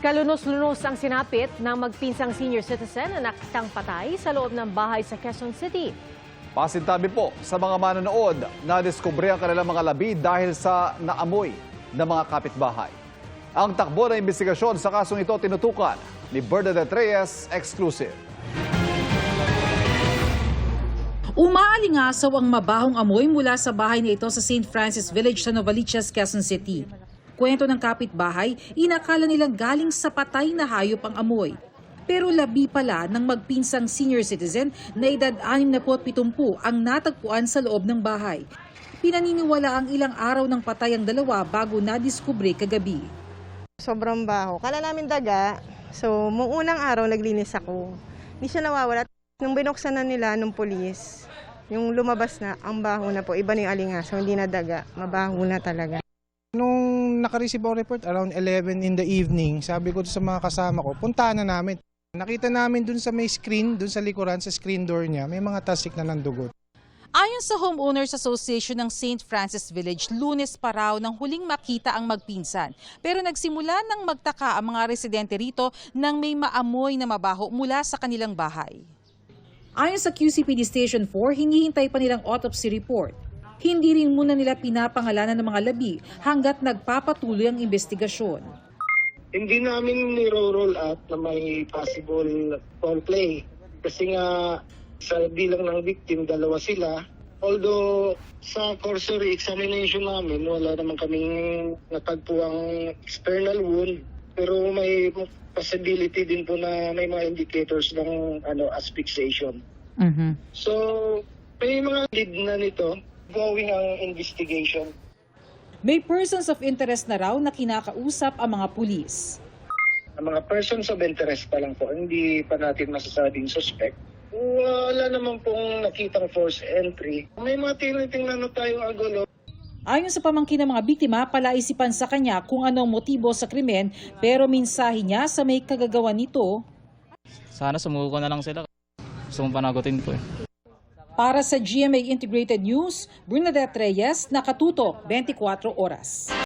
Kalunos-lunos ang sinapit ng magpinsang senior citizen na nakitang patay sa loob ng bahay sa Quezon City. Pasintabi po sa mga manonood na diskubre ang kanilang mga labi dahil sa naamoy ng mga kapitbahay. Ang takbo ng investigasyon sa kasong ito tinutukan ni Bernadette Reyes, exclusive. Umaalingasaw ang mabahong amoy mula sa bahay na ito sa St. Francis Village sa Novaliches, Quezon City. Kwento ng kapitbahay, inakala nilang galing sa patay na hayop ang amoy. Pero labi pala ng magpinsang senior citizen na edad 67 ang natagpuan sa loob ng bahay. Pinaniniwala ang ilang araw ng patay ang dalawa bago nadiskubre kagabi. Sobrang baho. Kala namin daga. So, mung unang araw naglinis ako. Hindi siya nawawala. Nung binuksan na nila nung pulis, yung lumabas na, ang baho na po. Iba na yung alingaso, hindi na daga. Mabaho na talaga. Nung nakareceive ako report around 11 in the evening, sabi ko sa mga kasama ko, puntahan na namin. Nakita namin dun sa may screen, dun sa likuran, sa screen door niya, may mga tasik na ng dugo. Ayon sa Homeowners Association ng St. Francis Village, Lunes pa raw nang huling makita ang magpinsan. Pero nagsimula nang magtaka ang mga residente rito nang may maamoy na mabaho mula sa kanilang bahay. Ayon sa QCPD Station 4, hinihintay pa nilang autopsy report. Hindi rin muna nila pinapangalanan ng mga labi hanggat nagpapatuloy ang investigasyon. Hindi namin niro-roll out na may possible foul play. Kasi nga sa bilang ng victim, dalawa sila. Although sa cursory examination namin, wala naman kaming natagpuang external wound. Pero may possibility din po na may mga indicators ng asphyxiation. So may mga lead na nito. Going ang investigation. May persons of interest na raw na kinakausap ang mga pulis. Ang mga persons of interest pa lang po, hindi pa natin masasabing suspect. Wala naman pong nakitang forced entry. May mga tinitingnan na tayong agulo. Ayon sa pamangkin ng mga biktima, palaisipan sa kanya kung anong motibo sa krimen, pero mensahe niya sa may kagagawan nito. Sana sumuko na lang sila. Gusto mong panagutin ko eh. Para sa GMA Integrated News, Bernadette Reyes, nakatutok 24 oras.